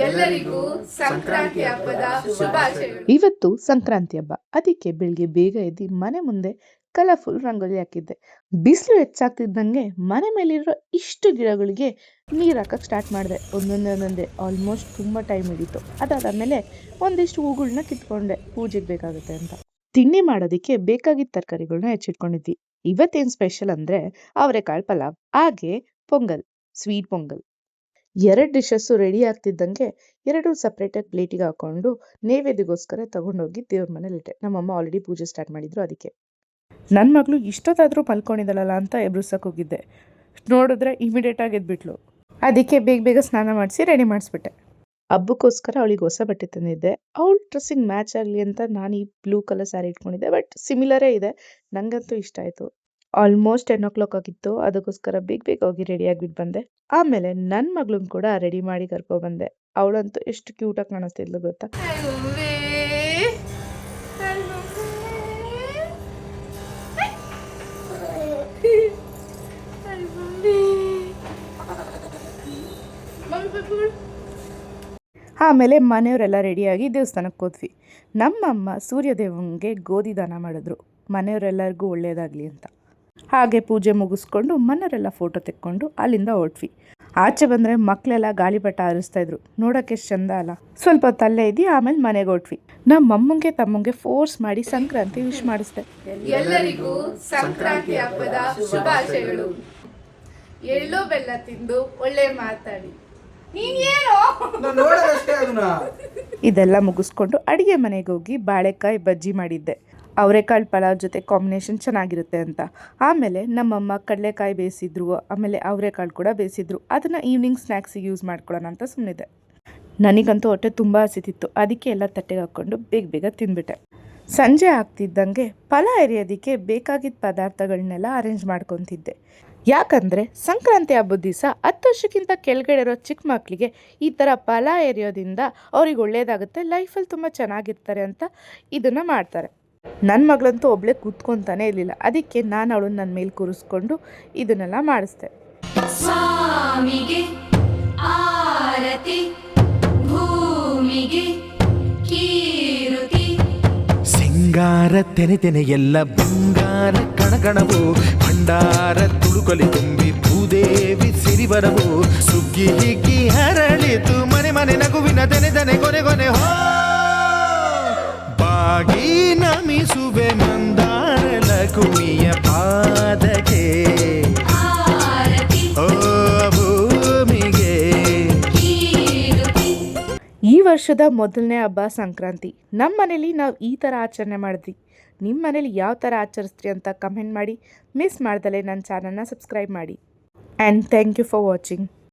ಎಲ್ಲರಿಗೂ ಸಂಕ್ರಾಂತಿ ಹಬ್ಬದ ಶುಭಾಶಯಗಳು. ಇವತ್ತು ಸಂಕ್ರಾಂತಿ ಹಬ್ಬ, ಅದಕ್ಕೆ ಬೆಳಿಗ್ಗೆ ಬೇಗ ಎದ್ದು ಮನೆ ಮುಂದೆ ಕಲರ್ಫುಲ್ ರಂಗೋಲಿ ಹಾಕಿದ್ದೆ. ಬಿಸಿಲು ಹೆಚ್ಚಾಗ್ತಿದ್ದಂಗೆ ಮನೆ ಮೇಲಿರೋ ಇಷ್ಟು ಗಿಡಗಳಿಗೆ ನೀರ್ ಹಾಕಕ್ ಸ್ಟಾರ್ಟ್ ಮಾಡಿದೆ. ಒಂದೊಂದೇ ಆಲ್ಮೋಸ್ಟ್ ತುಂಬಾ ಟೈಮ್ ಹಿಡಿತು. ಅದಾದ್ಮೇಲೆ ಒಂದಿಷ್ಟು ಹೂಗಳನ್ನ ಕಿತ್ಕೊಂಡೆ, ಪೂಜೆಗೆ ಬೇಕಾಗುತ್ತೆ ಅಂತ. ತಿಂಡಿ ಮಾಡೋದಿಕ್ಕೆ ಬೇಕಾಗಿದ್ದ ತರಕಾರಿಗಳನ್ನ ಹೆಚ್ಚಿಟ್ಕೊಂಡಿದ್ವಿ. ಇವತ್ತೇನ್ ಸ್ಪೆಷಲ್ ಅಂದ್ರೆ ಅವರೆಕಾಳು ಪಲಾವ್, ಹಾಗೆ pongal, sweet pongal. 2 dishes ready ಆಗ್ತಿದ್ದಂಗೆ 2 ಸಪ್ರೇಟಾಗಿ ಪ್ಲೇಟಿಗೆ ಹಾಕೊಂಡು ನೈವೇದ್ಯಗೋಸ್ಕರ ತಗೊಂಡೋಗಿ ದೇವ್ರ ಮನೇಲಿ ಇಟ್ಟೆ. ನಮ್ಮಮ್ಮ ಆಲ್ರೆಡಿ ಪೂಜೆ ಸ್ಟಾರ್ಟ್ ಮಾಡಿದ್ರು. ಅದಕ್ಕೆ ನನ್ನ ಮಗಳು ಇಷ್ಟೊತ್ತಾದ್ರೂ ಮಲ್ಕೊಂಡಿದ್ದಲ್ಲ ಅಂತ ಎಬ್ರಿಸಕ್ಕೆ ಹೋಗಿದ್ದೆ. ನೋಡಿದ್ರೆ ಇಮಿಡಿಯೇಟ್ ಆಗಿ ಎದ್ಬಿಟ್ಲು. ಅದಕ್ಕೆ ಬೇಗ ಸ್ನಾನ ಮಾಡಿಸಿ ರೆಡಿ ಮಾಡಿಸ್ಬಿಟ್ಟೆ. ಹಬ್ಬಕ್ಕೋಸ್ಕರ ಅವಳಿಗೆ ಹೊಸ ಬಟ್ಟೆ ತಂದಿದ್ದೆ. ಅವಳ ಡ್ರೆಸ್ಸಿಂಗ್ ಮ್ಯಾಚ್ ಆಗಲಿ ಅಂತ ನಾನು ಈ ಬ್ಲೂ ಕಲರ್ ಸ್ಯಾರಿ ಇಟ್ಕೊಂಡಿದ್ದೆ. ಬಟ್ ಸಿಮಿಲರೇ ಇದೆ, ನಂಗಂತೂ ಇಷ್ಟ ಆಯಿತು. ಆಲ್ಮೋಸ್ಟ್ 10 o'clock ಆಗಿತ್ತು. ಅದಕ್ಕೋಸ್ಕರ ಬೇಗ ಹೋಗಿ ರೆಡಿ ಆಗಿಬಿಟ್ಟು ಬಂದೆ. ಆಮೇಲೆ ನನ್ನ ಮಗಳನ್ನ ಕೂಡ ರೆಡಿ ಮಾಡಿ ಕರ್ಕೊಬಂದೆ. ಅವಳಂತೂ ಎಷ್ಟು ಕ್ಯೂಟಾಗಿ ಕಾಣಿಸ್ತಿದ್ಲು ಗೊತ್ತಾ. ಆಮೇಲೆ ಮನೆಯವರೆಲ್ಲ ರೆಡಿಯಾಗಿ ದೇವಸ್ಥಾನಕ್ಕೆ ಹೋದ್ವಿ. ನಮ್ಮಮ್ಮ ಸೂರ್ಯದೇವನಿಗೆ ಗೋಧಿ ದಾನ ಮಾಡಿದ್ರು, ಮನೆಯವರೆಲ್ಲರಿಗೂ ಒಳ್ಳೇದಾಗಲಿ ಅಂತ. ಹಾಗೆ ಪೂಜೆ ಮುಗಿಸ್ಕೊಂಡು ಮನೆಯವರೆಲ್ಲ ಫೋಟೋ ತೆಕ್ಕೊಂಡು ಅಲ್ಲಿಂದ ಹೊರಟ್ವಿ. ಆಚೆ ಬಂದರೆ ಮಕ್ಕಳೆಲ್ಲ ಗಾಳಿಪಟ ಹಾರಿಸ್ತಾ ಇದ್ರು. ನೋಡೋಕೆ ಎಷ್ಟು ಚಂದ ಅಲ್ಲ. ಸ್ವಲ್ಪ ಹೊತ್ತು ಇದ್ದು ಆಮೇಲೆ ಮನೆಗೆ ಹೊರಟ್ವಿ. ನಮ್ಮಮ್ಮಂಗೆ ತಮ್ಮಂಗೆ ಫೋರ್ಸ್ ಮಾಡಿ ಸಂಕ್ರಾಂತಿ ವಿಶ್ ಮಾಡಿಸ್ದೆ. ಎಲ್ಲರಿಗೂ ಸಂಕ್ರಾಂತಿ ಹಬ್ಬದ ಶುಭಾಶಯಗಳು. ಎಳ್ಳು ಬೆಲ್ಲ ತಿಂದು ಒಳ್ಳೆ ಮಾತಾಡಿ. ಇದೆಲ್ಲ ಮುಗಿಸ್ಕೊಂಡು ಅಡಿಗೆ ಮನೆಗೆ ಹೋಗಿ ಬಾಳೆಕಾಯಿ ಬಜ್ಜಿ ಮಾಡಿದ್ದೆ. ಅವರೆಕಾಳು ಪಲಾವ್ ಜೊತೆ ಕಾಂಬಿನೇಷನ್ ಚೆನ್ನಾಗಿರುತ್ತೆ ಅಂತ. ಆಮೇಲೆ ನಮ್ಮಮ್ಮ ಕಡಲೆಕಾಯಿ ಬೇಯಿಸಿದ್ರು, ಆಮೇಲೆ ಅವರೆಕಾಳು ಕೂಡ ಬೇಯಿಸಿದ್ರು. ಅದನ್ನು ಈವ್ನಿಂಗ್ ಸ್ನ್ಯಾಕ್ಸಿಗೆ ಯೂಸ್ ಮಾಡ್ಕೊಳ್ಳೋಣ ಅಂತ ಸುಮ್ಮನಿದ್ದೆ. ನನಗಂತೂ ಹೊಟ್ಟೆ ತುಂಬ ಹಸಿತಿತ್ತು. ಅದಕ್ಕೆ ಎಲ್ಲ ತಟ್ಟೆಗೆ ಹಾಕ್ಕೊಂಡು ಬೇಗ ತಿಂದ್ಬಿಟ್ಟೆ. ಸಂಜೆ ಆಗ್ತಿದ್ದಂಗೆ ಪಲಾವ್ ಎರಿಯೋದಕ್ಕೆ ಬೇಕಾಗಿದ್ದ ಪದಾರ್ಥಗಳನ್ನೆಲ್ಲ ಅರೇಂಜ್ ಮಾಡ್ಕೊತಿದ್ದೆ. ಯಾಕಂದರೆ ಸಂಕ್ರಾಂತಿ ಹಬ್ಬದ ದಿವಸ 10 ವರ್ಷಕ್ಕಿಂತ ಕೆಳಗಡೆ ಇರೋ ಚಿಕ್ಕ ಮಕ್ಕಳಿಗೆ ಈ ಥರ ಪಲಾವ್ ಎರಿಯೋದ್ರಿಂದ ಅವ್ರಿಗೆ ಒಳ್ಳೇದಾಗುತ್ತೆ, ಲೈಫಲ್ಲಿ ತುಂಬ ಚೆನ್ನಾಗಿರ್ತಾರೆ ಅಂತ ಇದನ್ನು ಮಾಡ್ತಾರೆ. ನನ್ನ ಮಗಳಂತೂ ಒಬ್ಳೆ ಕೂತ್ಕೊತಾನೆ ಇರಲಿಲ್ಲ. ಅದಕ್ಕೆ ನಾನು ಅವಳನ್ನ ನನ್ನ ಮೇಲೆ ಕೂರಿಸ್ಕೊಂಡು ಇದನ್ನೆಲ್ಲ ಮಾಡಿಸ್ದೆ. ಸ್ವಾಮಿಗೆ ಆರತಿ, ಭೂಮಿಗೆ ಕೀರುತಿ, ಸಿಂಗಾರ ತೆನೆ ಎಲ್ಲ ಬಂಗಾರ ಕಣಗಣವು, ಭಂಡಾರ ತುಳುಕಲಿ ತುಂಬಿ ಭೂದೇವಿ ಸಿರಿವರವು, ಸುಗ್ಗಿ ಹಿಗ್ಗಿ ಹರಳಿತು ಮನೆ ನಗುವಿನ ದನೆ ಕೊನೆ ಹೋ, ಬಾಗಿ ನಮಿಸುವೆ ಮಂದಾರ ಲಕುಮಿಯ ಪಾದಕ್ಕೆ, ಓ ಭೂಮಿಗೆ ಕೀರುತಿ. ಈ ವರ್ಷದ ಮೊದಲನೇ ಹಬ್ಬ ಸಂಕ್ರಾಂತಿ. ನಮ್ಮ ಮನೇಲಿ ನಾವು ಈ ಥರ ಆಚರಣೆ ಮಾಡಿದ್ವಿ. ನಿಮ್ಮ ಮನೇಲಿ ಯಾವ ಥರ ಆಚರಿಸ್ತೀರಿ ಅಂತ ಕಮೆಂಟ್ ಮಾಡಿ. ಮಿಸ್ ಮಾಡ್ದಲೇ ನನ್ನ ಚಾನಲ್ನ ಸಬ್ಸ್ಕ್ರೈಬ್ ಮಾಡಿ. And thank you for watching.